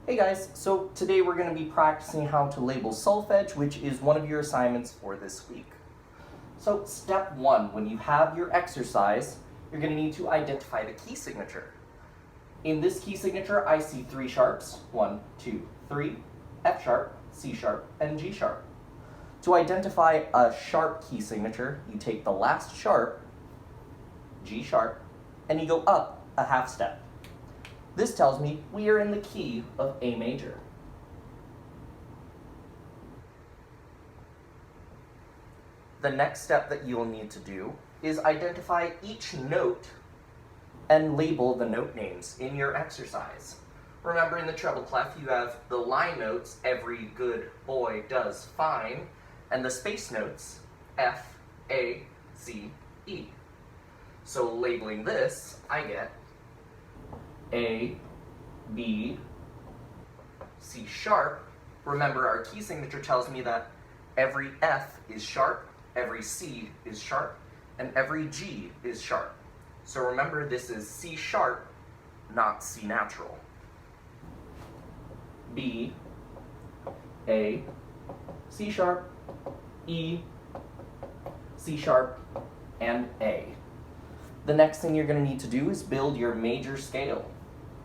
Hey guys, so today we're going to be practicing how to label solfege, which is one of your assignments for this week. So step one, when you have your exercise, you're going to need to identify the key signature. In this key signature, I see three sharps, 1, 2, 3, F sharp, C sharp, and G sharp. To identify a sharp key signature, you take the last sharp, G sharp, and you go up a half step. This tells me we are in the key of A major. The next step that you will need to do is identify each note and label the note names in your exercise. Remember, in the treble clef, you have the line notes, every good boy does fine, and the space notes, F, A, C, E. So labeling this, I get A, B, C sharp. Remember, our key signature tells me that every F is sharp, every C is sharp, and every G is sharp. So remember, this is C sharp, not C natural. B, A, C sharp, E, C sharp, and A. The next thing you're going to need to do is build your major scale.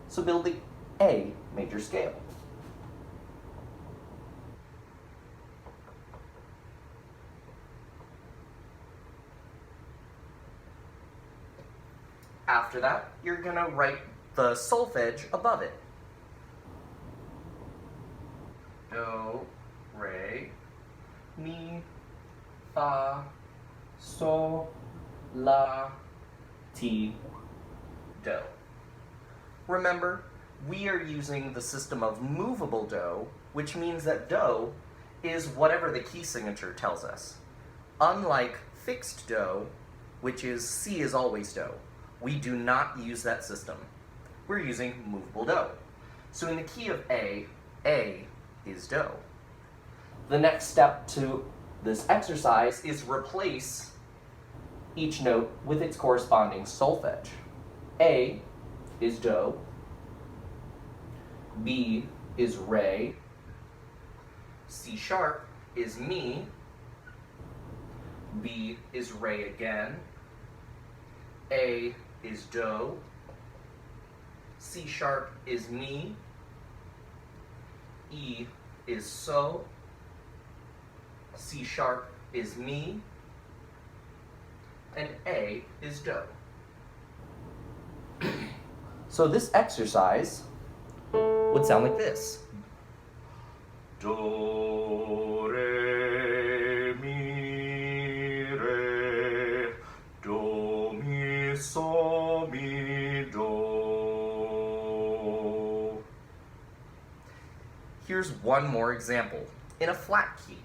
So build the A major scale. After that, you're going to write the solfege above it. Do, re, mi, fa, sol, la, ti, do. Remember, we are using the system of movable do, which means that do is whatever the key signature tells us. Unlike fixed do, which is C is always do. We do not use that system. We're using movable do. So in the key of A is do. The next step to this exercise is replace each note with its corresponding solfege. A is do, B is re, C sharp is mi, B is re again, A is do, C sharp is mi, E is so, C sharp is mi, and A is do. So this exercise would sound like this. Do, re, mi, re, do, mi, so, mi, do. Here's one more example in a flat key.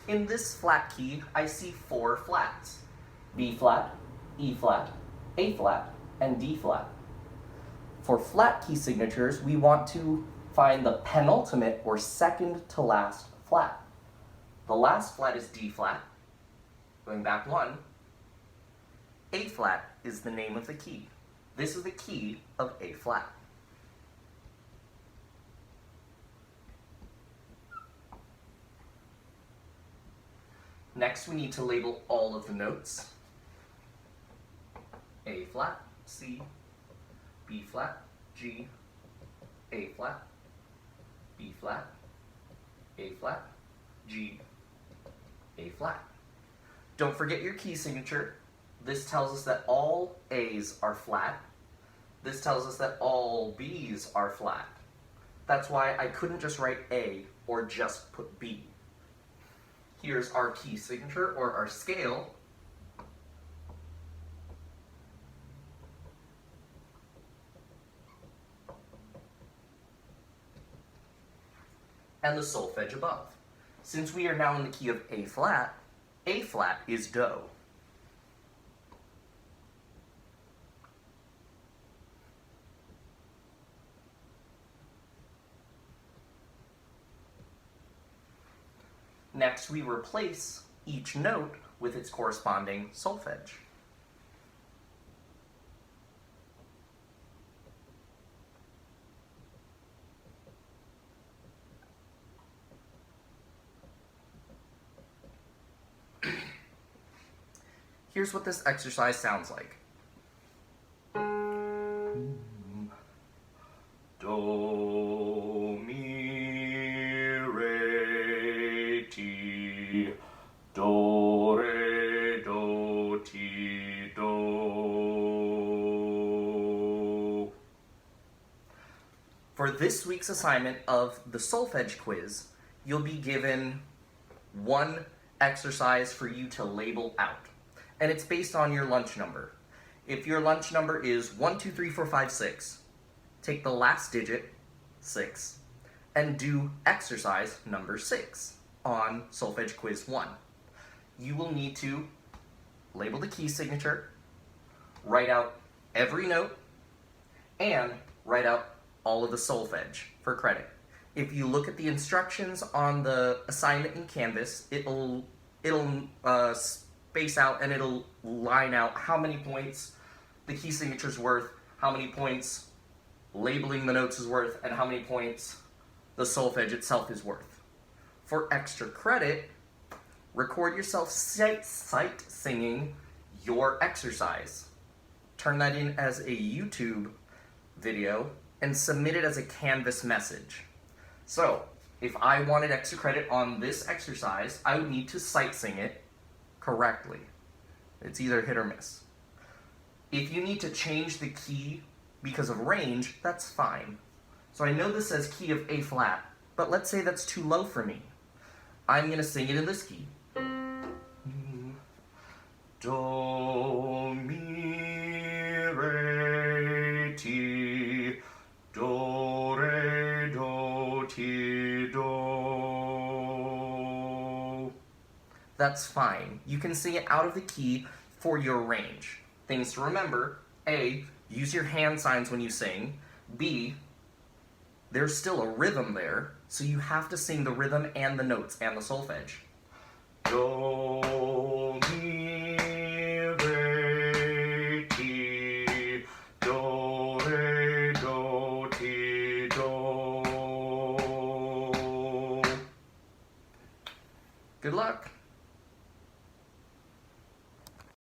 In this flat key, I see four flats: B flat, E flat, A flat, and D flat. For flat key signatures, we want to find the penultimate or second to last flat. The last flat is D flat. Going back one, A flat is the name of the key. This is the key of A flat. Next, we need to label all of the notes. A flat, C, B flat, G, A flat, B flat, A flat, G, A flat. Don't forget your key signature. This tells us that all A's are flat. This tells us that all B's are flat. That's why I couldn't just write A or just put B. Here's our key signature or our scale. And the solfege above. Since we are now in the key of A flat is do. Next, we replace each note with its corresponding solfege. Here's what this exercise sounds like. Do, mi, re, ti, do, re, do, ti, do. For this week's assignment of the solfege quiz, you'll be given one exercise for you to label out. And it's based on your lunch number. If your lunch number is 1, 2, 3, 4, 5, 6, take the last digit, 6, and do exercise number 6 on Solfege Quiz 1. You will need to label the key signature, write out every note, and write out all of the solfege for credit. If you look at the instructions on the assignment in Canvas, it'll space out and it'll line out how many points the key signature is worth, how many points labeling the notes is worth, and how many points the solfege itself is worth. For extra credit, record yourself sight singing your exercise. Turn that in as a YouTube video and submit it as a Canvas message. So, if I wanted extra credit on this exercise, I would need to sight sing it correctly. It's either hit or miss. If you need to change the key because of range, that's fine. So I know this says key of A flat, but let's say that's too low for me. I'm going to sing it in this key. Do, mi, re, ti, do, re, do, ti, do. That's fine. You can sing it out of the key for your range. Things to remember: A, use your hand signs when you sing. B, there's still a rhythm there, so you have to sing the rhythm and the notes and the solfege. Do, mi, re, ti, do, re, do, ti, do. Good luck.